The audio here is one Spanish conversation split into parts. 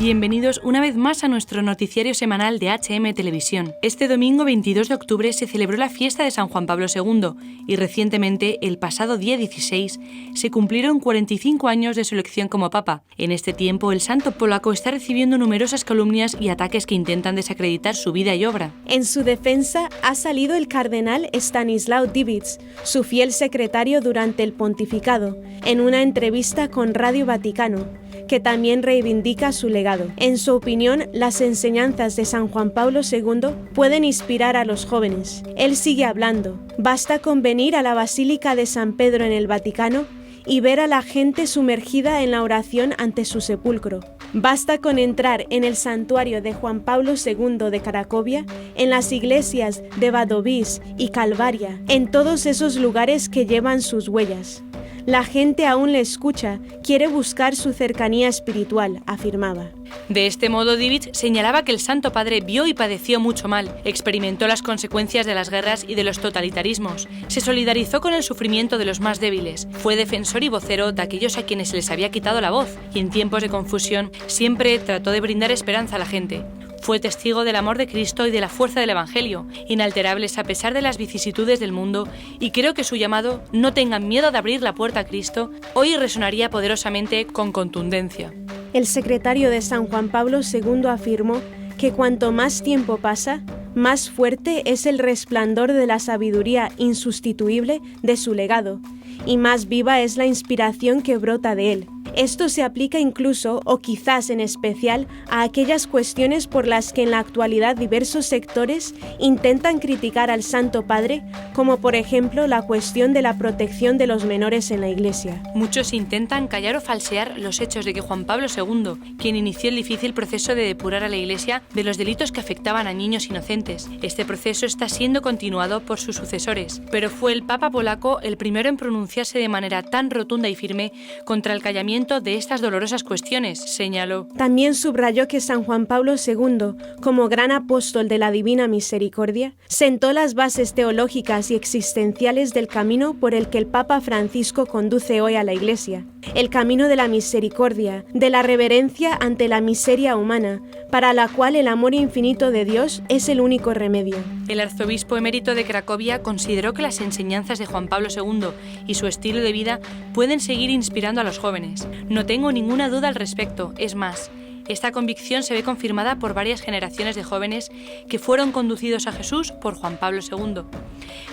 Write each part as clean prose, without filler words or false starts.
Bienvenidos una vez más a nuestro noticiario semanal de HM Televisión. Este domingo 22 de octubre se celebró la fiesta de San Juan Pablo II y recientemente, el pasado día 16, se cumplieron 45 años de su elección como Papa. En este tiempo, el santo polaco está recibiendo numerosas calumnias y ataques que intentan desacreditar su vida y obra. En su defensa ha salido el cardenal Stanislaw Dziwisz, su fiel secretario durante el pontificado, en una entrevista con Radio Vaticano, que también reivindica su legado. En su opinión, las enseñanzas de San Juan Pablo II pueden inspirar a los jóvenes. Él sigue hablando. Basta con venir a la Basílica de San Pedro en el Vaticano y ver a la gente sumergida en la oración ante su sepulcro. Basta con entrar en el santuario de Juan Pablo II de Cracovia, en las iglesias de Wadowice y Calvaria, en todos esos lugares que llevan sus huellas. La gente aún le escucha, quiere buscar su cercanía espiritual, afirmaba. De este modo, Dziwisz señalaba que el Santo Padre vio y padeció mucho mal, experimentó las consecuencias de las guerras y de los totalitarismos, se solidarizó con el sufrimiento de los más débiles, fue defensor y vocero de aquellos a quienes les había quitado la voz, y en tiempos de confusión siempre trató de brindar esperanza a la gente. Fue testigo del amor de Cristo y de la fuerza del Evangelio, inalterables a pesar de las vicisitudes del mundo, y creo que su llamado, no tengan miedo de abrir la puerta a Cristo, hoy resonaría poderosamente con contundencia. El secretario de San Juan Pablo II afirmó que cuanto más tiempo pasa, más fuerte es el resplandor de la sabiduría insustituible de su legado, y más viva es la inspiración que brota de él. Esto se aplica incluso, o quizás en especial, a aquellas cuestiones por las que en la actualidad diversos sectores intentan criticar al Santo Padre, como por ejemplo la cuestión de la protección de los menores en la Iglesia. Muchos intentan callar o falsear los hechos de que Juan Pablo II, quien inició el difícil proceso de depurar a la Iglesia de los delitos que afectaban a niños inocentes. Este proceso está siendo continuado por sus sucesores, pero fue el Papa polaco el primero en pronunciarse de manera tan rotunda y firme contra el callamiento de estas dolorosas cuestiones, señaló. También subrayó que San Juan Pablo II, como gran apóstol de la Divina Misericordia, sentó las bases teológicas y existenciales del camino por el que el Papa Francisco conduce hoy a la Iglesia, el camino de la misericordia, de la reverencia ante la miseria humana, para la cual el amor infinito de Dios es el único remedio. El arzobispo emérito de Cracovia consideró que las enseñanzas de Juan Pablo II y su estilo de vida pueden seguir inspirando a los jóvenes. No tengo ninguna duda al respecto, es más, esta convicción se ve confirmada por varias generaciones de jóvenes que fueron conducidos a Jesús por Juan Pablo II.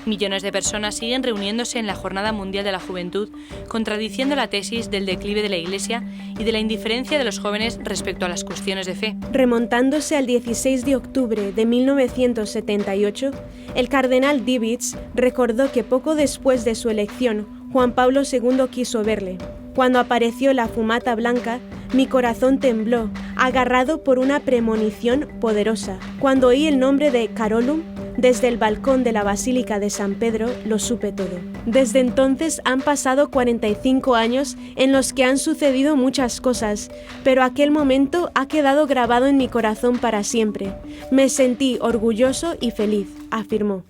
Millones de personas siguen reuniéndose en la Jornada Mundial de la Juventud, contradiciendo la tesis del declive de la Iglesia y de la indiferencia de los jóvenes respecto a las cuestiones de fe. Remontándose al 16 de octubre de 1978, el cardenal Dziwisz recordó que poco después de su elección, Juan Pablo II quiso verle. Cuando apareció la fumata blanca, mi corazón tembló, agarrado por una premonición poderosa. Cuando oí el nombre de Carolum, desde el balcón de la Basílica de San Pedro, lo supe todo. Desde entonces han pasado 45 años en los que han sucedido muchas cosas, pero aquel momento ha quedado grabado en mi corazón para siempre. Me sentí orgulloso y feliz, afirmó.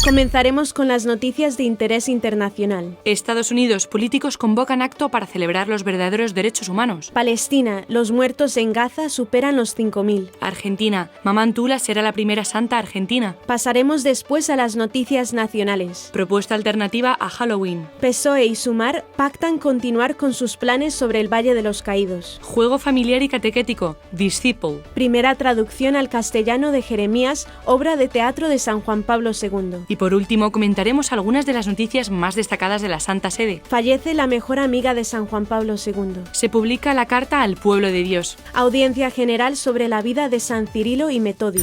Comenzaremos con las noticias de interés internacional. Estados Unidos, políticos convocan acto para celebrar los verdaderos derechos humanos. Palestina, los muertos en Gaza superan los 5.000. Argentina, Mamantula será la primera santa argentina. Pasaremos después a las noticias nacionales. Propuesta alternativa a Halloween. PSOE y Sumar pactan continuar con sus planes sobre el Valle de los Caídos. Juego familiar y catequético, Disciple. Primera traducción al castellano de Jeremías, obra de teatro de San Juan Pablo II. Y por último, comentaremos algunas de las noticias más destacadas de la Santa Sede. Fallece la mejor amiga de San Juan Pablo II. Se publica la Carta al Pueblo de Dios. Audiencia general sobre la vida de San Cirilo y Metodio.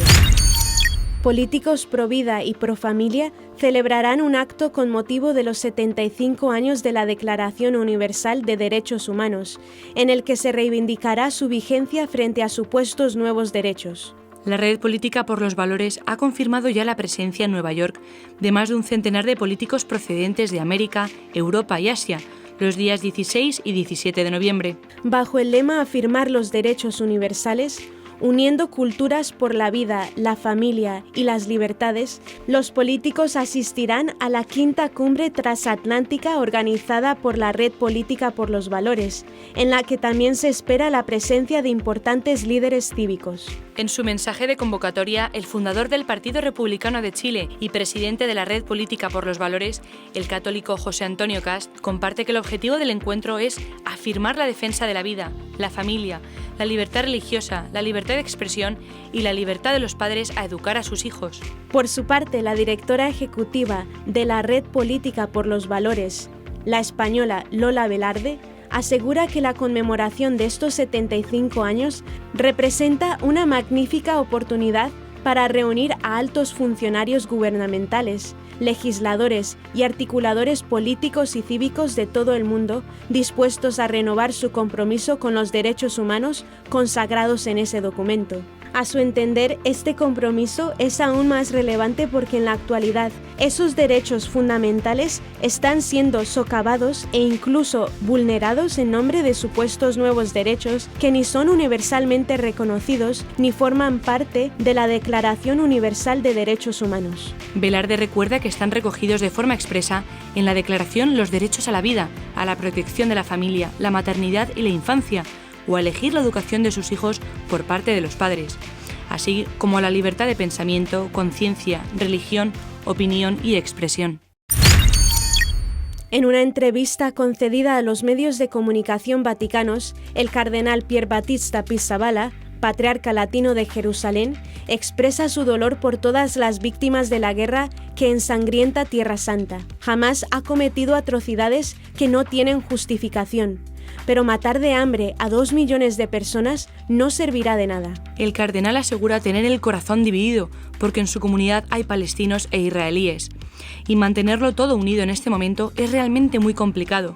Políticos pro vida y pro familia celebrarán un acto con motivo de los 75 años de la Declaración Universal de Derechos Humanos, en el que se reivindicará su vigencia frente a supuestos nuevos derechos. La Red Política por los Valores ha confirmado ya la presencia en Nueva York de más de un centenar de políticos procedentes de América, Europa y Asia, los días 16 y 17 de noviembre. Bajo el lema Afirmar los derechos universales, Uniendo culturas por la vida, la familia y las libertades, los políticos asistirán a la quinta cumbre transatlántica organizada por la Red Política por los Valores, en la que también se espera la presencia de importantes líderes cívicos. En su mensaje de convocatoria, el fundador del Partido Republicano de Chile y presidente de la Red Política por los Valores, el católico José Antonio Cast, comparte que el objetivo del encuentro es afirmar la defensa de la vida, la familia, la libertad religiosa, la libertad de expresión y la libertad de los padres a educar a sus hijos. Por su parte, la directora ejecutiva de la Red Política por los Valores, la española Lola Velarde, asegura que la conmemoración de estos 75 años representa una magnífica oportunidad para reunir a altos funcionarios gubernamentales, legisladores y articuladores políticos y cívicos de todo el mundo dispuestos a renovar su compromiso con los derechos humanos consagrados en ese documento. A su entender, este compromiso es aún más relevante porque en la actualidad esos derechos fundamentales están siendo socavados e incluso vulnerados en nombre de supuestos nuevos derechos que ni son universalmente reconocidos ni forman parte de la Declaración Universal de Derechos Humanos. Velarde recuerda que están recogidos de forma expresa en la Declaración los derechos a la vida, a la protección de la familia, la maternidad y la infancia, o a elegir la educación de sus hijos por parte de los padres, así como a la libertad de pensamiento, conciencia, religión, opinión y expresión. En una entrevista concedida a los medios de comunicación vaticanos, el cardenal Pier Battista Pizzaballa, patriarca latino de Jerusalén, expresa su dolor por todas las víctimas de la guerra que ensangrienta Tierra Santa. Jamás ha cometido atrocidades que no tienen justificación, pero matar de hambre a 2 millones de personas no servirá de nada. El cardenal asegura tener el corazón dividido porque en su comunidad hay palestinos e israelíes, y mantenerlo todo unido en este momento es realmente muy complicado.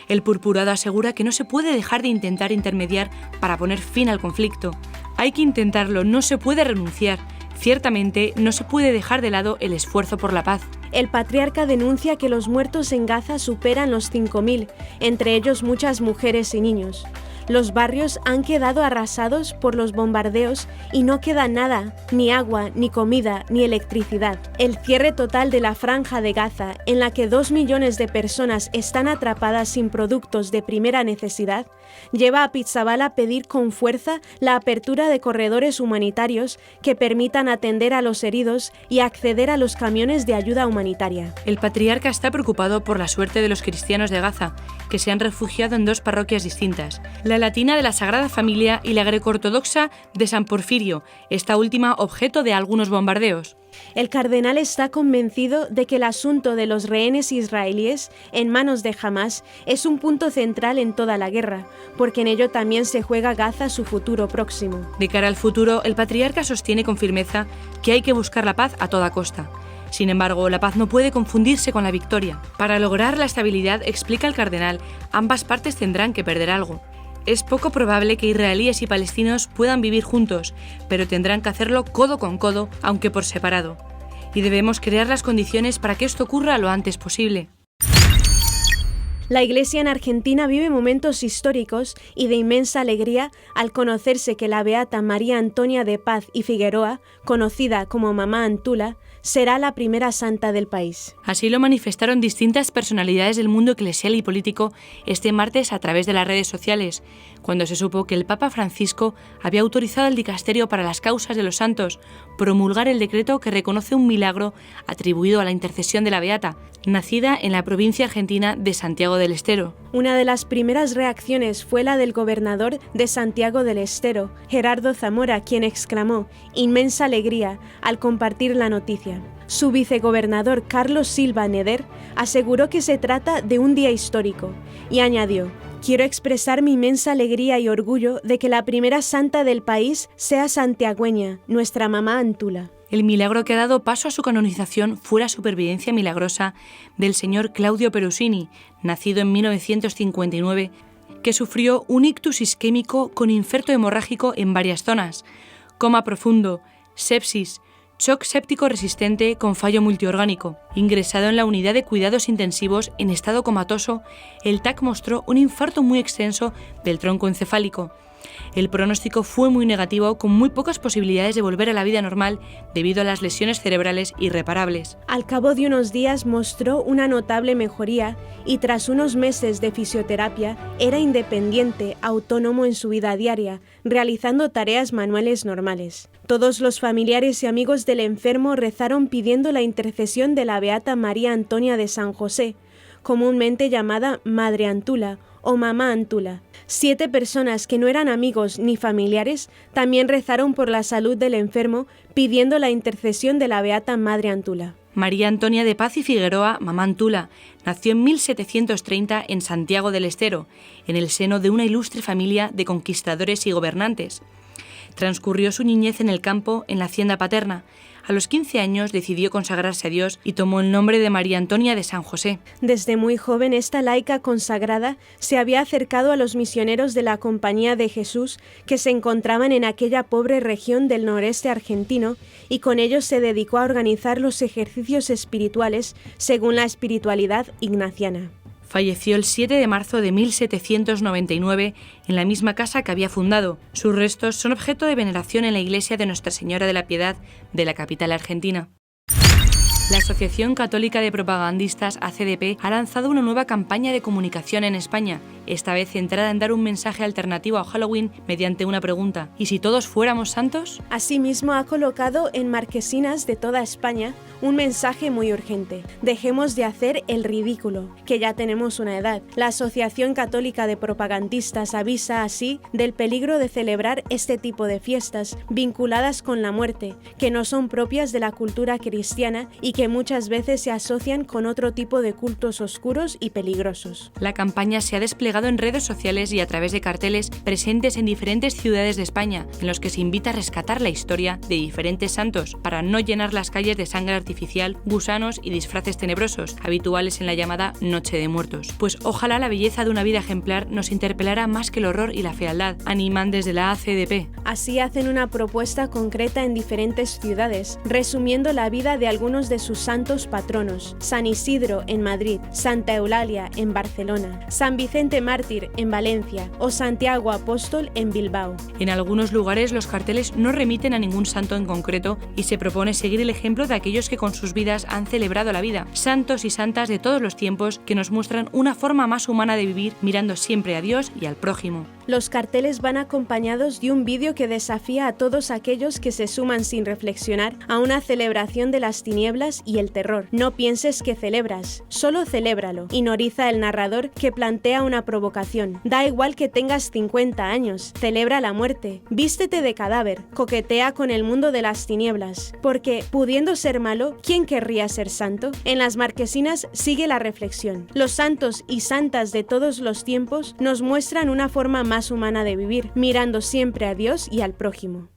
El purpurado asegura que no se puede dejar de intentar intermediar para poner fin al conflicto. Hay que intentarlo, no se puede renunciar. Ciertamente, no se puede dejar de lado el esfuerzo por la paz. El patriarca denuncia que los muertos en Gaza superan los 5.000, entre ellos muchas mujeres y niños. Los barrios han quedado arrasados por los bombardeos y no queda nada, ni agua, ni comida, ni electricidad. El cierre total de la franja de Gaza, en la que 2 millones de personas están atrapadas sin productos de primera necesidad, lleva a Pizzaballa a pedir con fuerza la apertura de corredores humanitarios que permitan atender a los heridos y acceder a los camiones de ayuda humanitaria. El patriarca está preocupado por la suerte de los cristianos de Gaza, que se han refugiado en 2 parroquias distintas, la latina de la Sagrada Familia y la greco-ortodoxa de San Porfirio, esta última objeto de algunos bombardeos. El cardenal está convencido de que el asunto de los rehenes israelíes en manos de Hamás es un punto central en toda la guerra, porque en ello también se juega Gaza su futuro próximo. De cara al futuro, el patriarca sostiene con firmeza que hay que buscar la paz a toda costa. Sin embargo, la paz no puede confundirse con la victoria. Para lograr la estabilidad, explica el cardenal, ambas partes tendrán que perder algo. Es poco probable que israelíes y palestinos puedan vivir juntos, pero tendrán que hacerlo codo con codo, aunque por separado. Y debemos crear las condiciones para que esto ocurra lo antes posible. La Iglesia en Argentina vive momentos históricos y de inmensa alegría al conocerse que la beata María Antonia de Paz y Figueroa, conocida como Mamá Antula, será la primera santa del país. Así lo manifestaron distintas personalidades del mundo eclesial y político este martes a través de las redes sociales, cuando se supo que el Papa Francisco había autorizado al Dicasterio para las Causas de los Santos promulgar el decreto que reconoce un milagro atribuido a la intercesión de la beata, nacida en la provincia argentina de Santiago del Estero. Una de las primeras reacciones fue la del gobernador de Santiago del Estero, Gerardo Zamora, quien exclamó «inmensa alegría» al compartir la noticia. Su vicegobernador Carlos Silva Neder aseguró que se trata de un día histórico y añadió «Quiero expresar mi inmensa alegría y orgullo de que la primera santa del país sea santiagüeña, nuestra mamá Antula». El milagro que ha dado paso a su canonización fue la supervivencia milagrosa del señor Claudio Perusini, nacido en 1959, que sufrió un ictus isquémico con infarto hemorrágico en varias zonas, coma profundo, sepsis, shock séptico resistente con fallo multiorgánico. Ingresado en la unidad de cuidados intensivos en estado comatoso, el TAC mostró un infarto muy extenso del tronco encefálico. El pronóstico fue muy negativo, con muy pocas posibilidades de volver a la vida normal debido a las lesiones cerebrales irreparables. Al cabo de unos días mostró una notable mejoría y tras unos meses de fisioterapia era independiente, autónomo en su vida diaria, realizando tareas manuales normales. Todos los familiares y amigos del enfermo rezaron pidiendo la intercesión de la beata María Antonia de San José, comúnmente llamada Madre Antula o Mamá Antula. 7 personas que no eran amigos ni familiares también rezaron por la salud del enfermo pidiendo la intercesión de la beata Madre Antula. María Antonia de Paz y Figueroa, Mamá Antula, nació en 1730 en Santiago del Estero, en el seno de una ilustre familia de conquistadores y gobernantes. Transcurrió su niñez en el campo, en la hacienda paterna. A los 15 años decidió consagrarse a Dios y tomó el nombre de María Antonia de San José. Desde muy joven esta laica consagrada se había acercado a los misioneros de la Compañía de Jesús que se encontraban en aquella pobre región del noreste argentino y con ellos se dedicó a organizar los ejercicios espirituales según la espiritualidad ignaciana. Falleció el 7 de marzo de 1799 en la misma casa que había fundado. Sus restos son objeto de veneración en la iglesia de Nuestra Señora de la Piedad de la capital argentina. La Asociación Católica de Propagandistas, ACDP, ha lanzado una nueva campaña de comunicación en España, esta vez centrada en dar un mensaje alternativo a Halloween mediante una pregunta: ¿y si todos fuéramos santos? Asimismo, ha colocado en marquesinas de toda España un mensaje muy urgente: dejemos de hacer el ridículo, que ya tenemos una edad. La Asociación Católica de Propagandistas avisa así del peligro de celebrar este tipo de fiestas vinculadas con la muerte, que no son propias de la cultura cristiana y que muchas veces se asocian con otro tipo de cultos oscuros y peligrosos. La campaña se ha desplegado en redes sociales y a través de carteles presentes en diferentes ciudades de España, en los que se invita a rescatar la historia de diferentes santos para no llenar las calles de sangre artificial, gusanos y disfraces tenebrosos, habituales en la llamada Noche de Muertos. Pues ojalá la belleza de una vida ejemplar nos interpelara más que el horror y la fealdad, animan desde la ACDP. Así hacen una propuesta concreta en diferentes ciudades, resumiendo la vida de algunos de sus santos patronos: San Isidro en Madrid, Santa Eulalia en Barcelona, San Vicente Mártir en Valencia o Santiago Apóstol en Bilbao. En algunos lugares los carteles no remiten a ningún santo en concreto y se propone seguir el ejemplo de aquellos que con sus vidas han celebrado la vida, santos y santas de todos los tiempos que nos muestran una forma más humana de vivir mirando siempre a Dios y al prójimo. Los carteles van acompañados de un vídeo que desafía a todos aquellos que se suman sin reflexionar a una celebración de las tinieblas y el terror. No pienses que celebras, solo celébralo, inoriza el narrador, que plantea una provocación. Da igual que tengas 50 años, celebra la muerte, vístete de cadáver, coquetea con el mundo de las tinieblas, porque, pudiendo ser malo, ¿quién querría ser santo? En las marquesinas sigue la reflexión. Los santos y santas de todos los tiempos nos muestran una forma más humana de vivir, mirando siempre a Dios y al prójimo.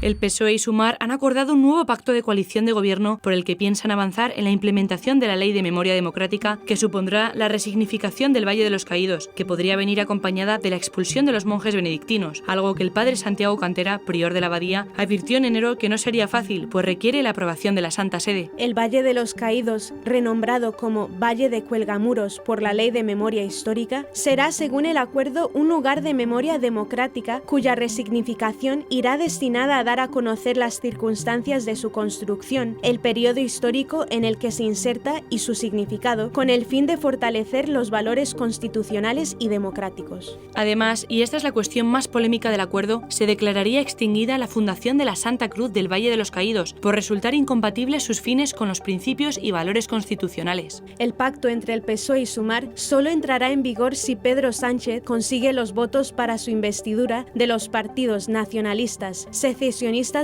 El PSOE y Sumar han acordado un nuevo pacto de coalición de gobierno por el que piensan avanzar en la implementación de la Ley de Memoria Democrática, que supondrá la resignificación del Valle de los Caídos, que podría venir acompañada de la expulsión de los monjes benedictinos, algo que el padre Santiago Cantera, prior de la abadía, advirtió en enero que no sería fácil, pues requiere la aprobación de la Santa Sede. El Valle de los Caídos, renombrado como Valle de Cuelgamuros por la Ley de Memoria Histórica, será, según el acuerdo, un lugar de memoria democrática cuya resignificación irá destinada a dar a conocer las circunstancias de su construcción, el periodo histórico en el que se inserta y su significado, con el fin de fortalecer los valores constitucionales y democráticos. Además, y esta es la cuestión más polémica del acuerdo, se declararía extinguida la fundación de la Santa Cruz del Valle de los Caídos, por resultar incompatibles sus fines con los principios y valores constitucionales. El pacto entre el PSOE y Sumar solo entrará en vigor si Pedro Sánchez consigue los votos para su investidura de los partidos nacionalistas, secesionistas,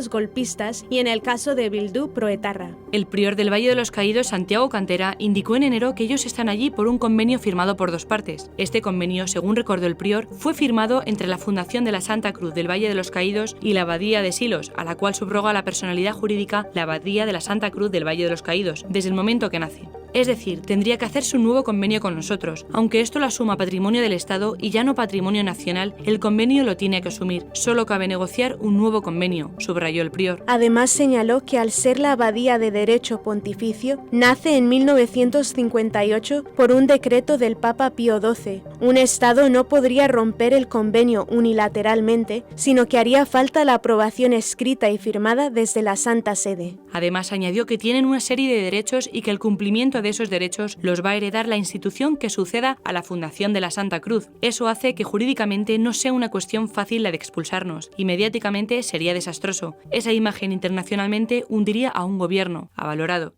golpistas y, en el caso de Bildu, proetarra. El prior del Valle de los Caídos, Santiago Cantera, indicó en enero que ellos están allí por un convenio firmado por dos partes. Este convenio, según recordó el prior, fue firmado entre la Fundación de la Santa Cruz del Valle de los Caídos y la Abadía de Silos, a la cual subroga la personalidad jurídica la Abadía de la Santa Cruz del Valle de los Caídos, desde el momento que nace. Es decir, tendría que hacerse un nuevo convenio con nosotros. Aunque esto lo asuma patrimonio del Estado y ya no patrimonio nacional, el convenio lo tiene que asumir. Solo cabe negociar un nuevo convenio. año, subrayó el prior. Además señaló que al ser la abadía de derecho pontificio, nace en 1958 por un decreto del Papa Pío XII. Un Estado no podría romper el convenio unilateralmente, sino que haría falta la aprobación escrita y firmada desde la Santa Sede. Además añadió que tienen una serie de derechos y que el cumplimiento de esos derechos los va a heredar la institución que suceda a la fundación de la Santa Cruz. Eso hace que jurídicamente no sea una cuestión fácil la de expulsarnos, y mediáticamente sería desastroso. Esa imagen internacionalmente hundiría a un gobierno, ha valorado.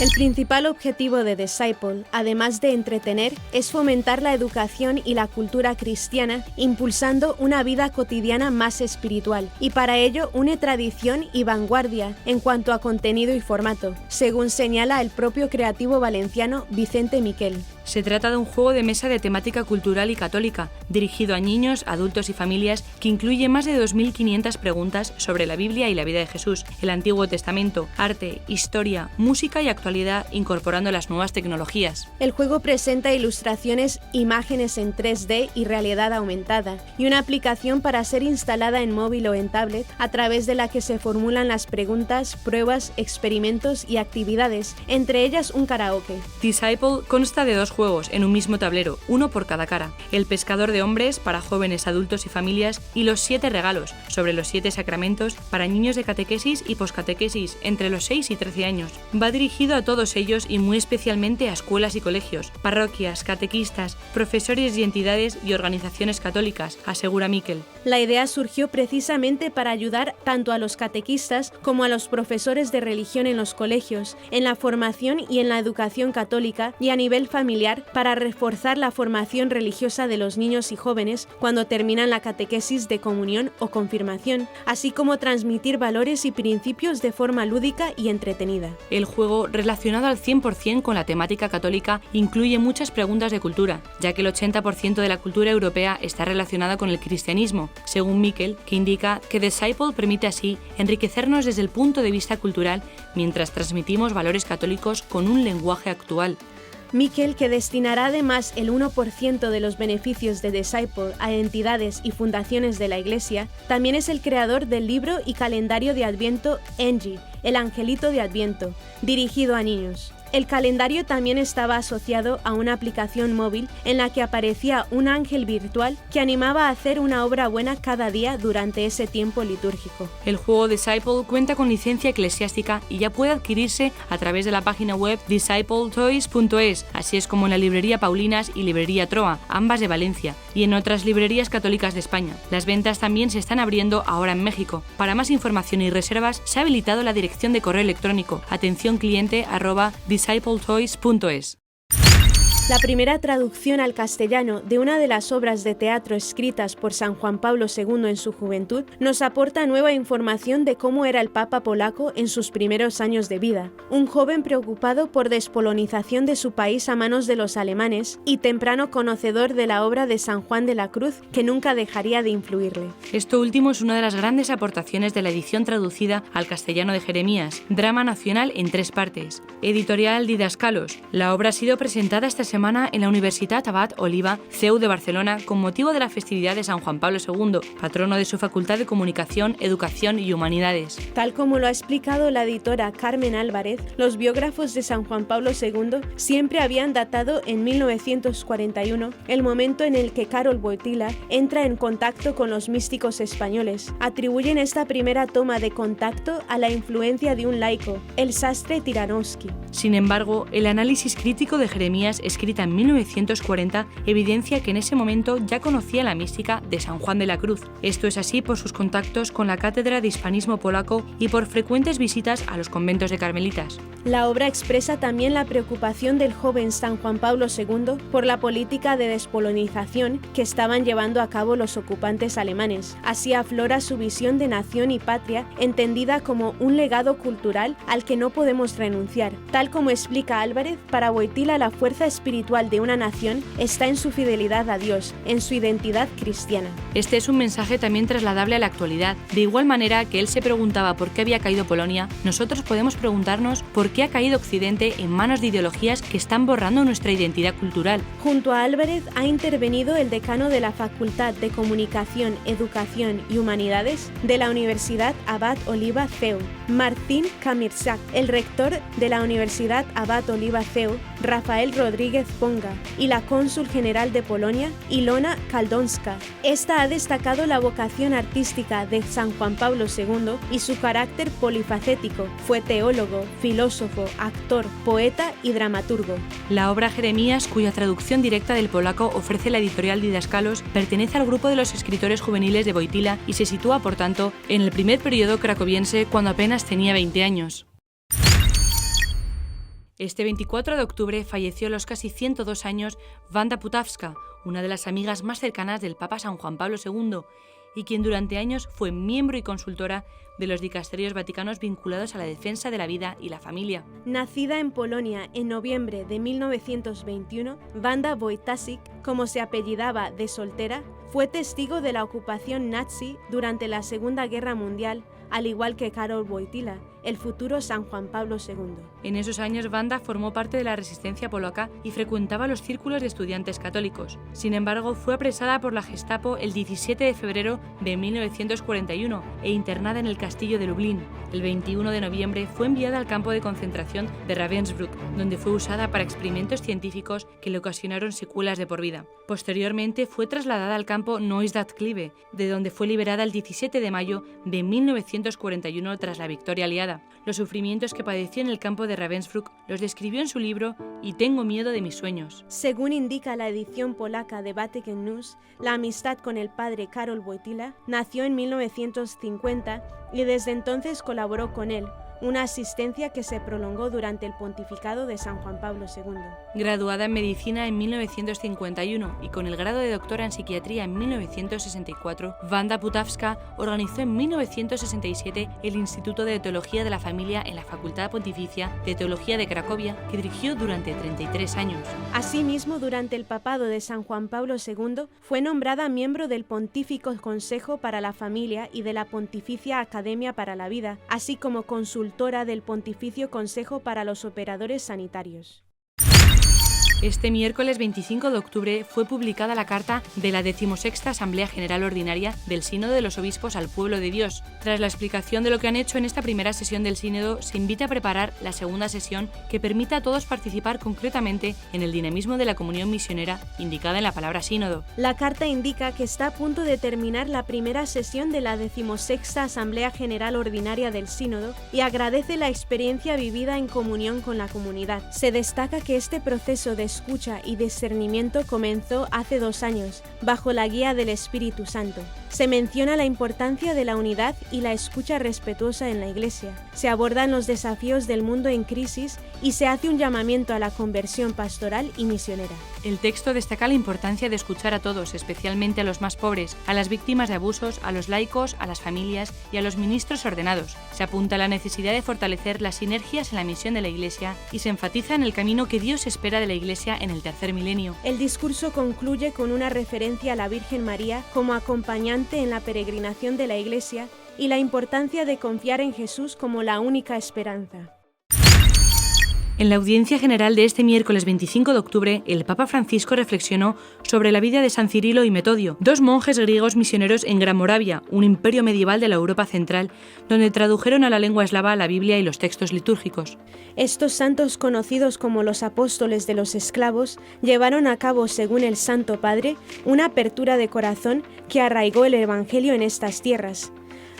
El principal objetivo de Disciple, además de entretener, es fomentar la educación y la cultura cristiana, impulsando una vida cotidiana más espiritual, y para ello une tradición y vanguardia en cuanto a contenido y formato, según señala el propio creativo valenciano Vicente Miquel. Se trata de un juego de mesa de temática cultural y católica, dirigido a niños, adultos y familias, que incluye más de 2.500 preguntas sobre la Biblia y la vida de Jesús, el Antiguo Testamento, arte, historia, música y actualidad, incorporando las nuevas tecnologías. El juego presenta ilustraciones, imágenes en 3D y realidad aumentada, y una aplicación para ser instalada en móvil o en tablet, a través de la que se formulan las preguntas, pruebas, experimentos y actividades, entre ellas un karaoke. Disciple consta de 2 juegos en un mismo tablero, uno por cada cara: el pescador de hombres para jóvenes, adultos y familias, y los 7 regalos sobre los 7 sacramentos para niños de catequesis y poscatequesis entre los 6 y 13 años. Va dirigido a todos ellos y muy especialmente a escuelas y colegios, parroquias, catequistas, profesores y entidades y organizaciones católicas, asegura Miquel. La idea surgió precisamente para ayudar tanto a los catequistas como a los profesores de religión en los colegios, en la formación y en la educación católica, y a nivel familiar para reforzar la formación religiosa de los niños y jóvenes cuando terminan la catequesis de comunión o confirmación, así como transmitir valores y principios de forma lúdica y entretenida. El juego, relacionado al 100% con la temática católica, incluye muchas preguntas de cultura, ya que el 80% de la cultura europea está relacionada con el cristianismo, según Miquel, que indica que Disciple permite así enriquecernos desde el punto de vista cultural mientras transmitimos valores católicos con un lenguaje actual. Miquel, que destinará además el 1% de los beneficios de Disciple a entidades y fundaciones de la Iglesia, también es el creador del libro y calendario de Adviento Angie, el Angelito de Adviento, dirigido a niños. El calendario también estaba asociado a una aplicación móvil en la que aparecía un ángel virtual que animaba a hacer una obra buena cada día durante ese tiempo litúrgico. El juego Disciple cuenta con licencia eclesiástica y ya puede adquirirse a través de la página web discipletoys.es, así es como en la librería Paulinas y librería Troa, ambas de Valencia, y en otras librerías católicas de España. Las ventas también se están abriendo ahora en México. Para más información y reservas se ha habilitado la dirección de correo electrónico atencioncliente@discipletoys.es. La primera traducción al castellano de una de las obras de teatro escritas por San Juan Pablo II en su juventud nos aporta nueva información de cómo era el Papa polaco en sus primeros años de vida, un joven preocupado por despolonización de su país a manos de los alemanes y temprano conocedor de la obra de San Juan de la Cruz que nunca dejaría de influirle. Esto último es una de las grandes aportaciones de la edición traducida al castellano de Jeremías, drama nacional en 3 partes. Editorial Didascalos. La obra ha sido presentada esta semana en la Universitat Abat Oliba, CEU de Barcelona, con motivo de la festividad de San Juan Pablo II, patrono de su Facultad de Comunicación, Educación y Humanidades. Tal como lo ha explicado la editora Carmen Álvarez, los biógrafos de San Juan Pablo II siempre habían datado en 1941 el momento en el que Karol Wojtyła entra en contacto con los místicos españoles. Atribuyen esta primera toma de contacto a la influencia de un laico, el sastre Tyranowski. Sin embargo, el análisis crítico de Jeremías, escrita en 1940, evidencia que en ese momento ya conocía la mística de San Juan de la Cruz. Esto es así por sus contactos con la Cátedra de Hispanismo Polaco y por frecuentes visitas a los conventos de carmelitas. La obra expresa también la preocupación del joven San Juan Pablo II por la política de despolonización que estaban llevando a cabo los ocupantes alemanes. Así aflora su visión de nación y patria, entendida como un legado cultural al que no podemos renunciar. Tal como explica Álvarez, para Wojtyła la fuerza espiritual espiritual de una nación está en su fidelidad a Dios, en su identidad cristiana. Este es un mensaje también trasladable a la actualidad. De igual manera que él se preguntaba por qué había caído Polonia, nosotros podemos preguntarnos por qué ha caído Occidente en manos de ideologías que están borrando nuestra identidad cultural. Junto a Álvarez ha intervenido el decano de la Facultad de Comunicación, Educación y Humanidades de la Universidad Abad Oliba CEU, Martín Kamirczak, el rector de la Universidad Abad Oliba CEU, Rafael Rodríguez Ponga, y la cónsul general de Polonia, Ilona Kaldonska. Esta ha destacado la vocación artística de San Juan Pablo II y su carácter polifacético. Fue teólogo, filósofo, actor, poeta y dramaturgo. La obra Jeremías, cuya traducción directa del polaco ofrece la editorial Didaskalos, pertenece al grupo de los escritores juveniles de Wojtyła y se sitúa, por tanto, en el primer periodo cracoviense cuando apenas tenía 20 años. Este 24 de octubre falleció a los casi 102 años Wanda Putawska, una de las amigas más cercanas del Papa San Juan Pablo II, y quien durante años fue miembro y consultora de los dicasterios vaticanos vinculados a la defensa de la vida y la familia. Nacida en Polonia en noviembre de 1921, Wanda Wojtasik, como se apellidaba de soltera, fue testigo de la ocupación nazi durante la Segunda Guerra Mundial, al igual que Karol Wojtyła, el futuro San Juan Pablo II. En esos años, Wanda formó parte de la resistencia polaca y frecuentaba los círculos de estudiantes católicos. Sin embargo, fue apresada por la Gestapo el 17 de febrero de 1941 e internada en el castillo de Lublin. El 21 de noviembre fue enviada al campo de concentración de Ravensbrück, donde fue usada para experimentos científicos que le ocasionaron secuelas de por vida. Posteriormente fue trasladada al campo Neustadt-Klieve, de donde fue liberada el 17 de mayo de 1941 tras la victoria aliada. Los sufrimientos que padeció en el campo de Ravensbrück los describió en su libro Y tengo miedo de mis sueños. Según indica la edición polaca de Vatican News, la amistad con el padre Karol Wojtyła nació en 1950 y desde entonces colaboró con él, una asistencia que se prolongó durante el pontificado de San Juan Pablo II. Graduada en medicina en 1951 y con el grado de doctora en psiquiatría en 1964, Wanda Putawska organizó en 1967 el Instituto de Teología de la Familia en la Facultad Pontificia de Teología de Cracovia, que dirigió durante 33 años. Asimismo, durante el papado de San Juan Pablo II, fue nombrada miembro del Pontífico Consejo para la Familia y de la Pontificia Academia para la Vida, así como consultora del Pontificio Consejo para los Operadores Sanitarios. Este miércoles 25 de octubre fue publicada la carta de la 16ª Asamblea General Ordinaria del Sínodo de los Obispos al Pueblo de Dios. Tras la explicación de lo que han hecho en esta primera sesión del Sínodo, se invita a preparar la segunda sesión que permita a todos participar concretamente en el dinamismo de la comunión misionera indicada en la palabra sínodo. La carta indica que está a punto de terminar la primera sesión de la 16ª Asamblea General Ordinaria del Sínodo y agradece la experiencia vivida en comunión con la comunidad. Se destaca que este proceso de escucha y discernimiento comenzó hace 2 años, bajo la guía del Espíritu Santo. Se menciona la importancia de la unidad y la escucha respetuosa en la Iglesia. Se abordan los desafíos del mundo en crisis y se hace un llamamiento a la conversión pastoral y misionera. El texto destaca la importancia de escuchar a todos, especialmente a los más pobres, a las víctimas de abusos, a los laicos, a las familias y a los ministros ordenados. Se apunta a la necesidad de fortalecer las sinergias en la misión de la Iglesia y se enfatiza en el camino que Dios espera de la Iglesia en el tercer milenio. El discurso concluye con una referencia a la Virgen María como acompañante en la peregrinación de la Iglesia y la importancia de confiar en Jesús como la única esperanza. En la audiencia general de este miércoles 25 de octubre, el Papa Francisco reflexionó sobre la vida de San Cirilo y Metodio, 2 monjes griegos misioneros en Gran Moravia, un imperio medieval de la Europa central, donde tradujeron a la lengua eslava la Biblia y los textos litúrgicos. Estos santos, conocidos como los apóstoles de los esclavos, llevaron a cabo, según el Santo Padre, una apertura de corazón que arraigó el Evangelio en estas tierras.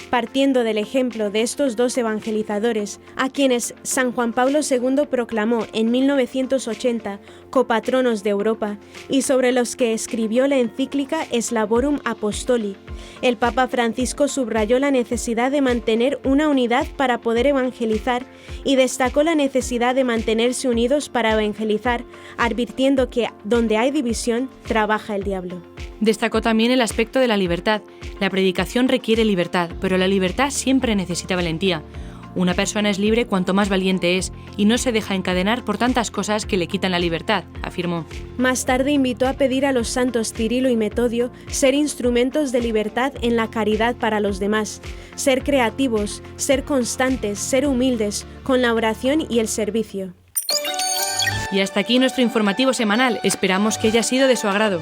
Partiendo del ejemplo de estos 2 evangelizadores, a quienes San Juan Pablo II proclamó en 1980 copatronos de Europa y sobre los que escribió la encíclica Slavorum Apostoli, el Papa Francisco subrayó la necesidad de mantener una unidad para poder evangelizar y destacó la necesidad de mantenerse unidos para evangelizar, advirtiendo que donde hay división, trabaja el diablo. Destacó también el aspecto de la libertad. La predicación requiere libertad, pero la libertad siempre necesita valentía. Una persona es libre cuanto más valiente es y no se deja encadenar por tantas cosas que le quitan la libertad, afirmó. Más tarde invitó a pedir a los santos Cirilo y Metodio ser instrumentos de libertad en la caridad para los demás, ser creativos, ser constantes, ser humildes, con la oración y el servicio. Y hasta aquí nuestro informativo semanal. Esperamos que haya sido de su agrado.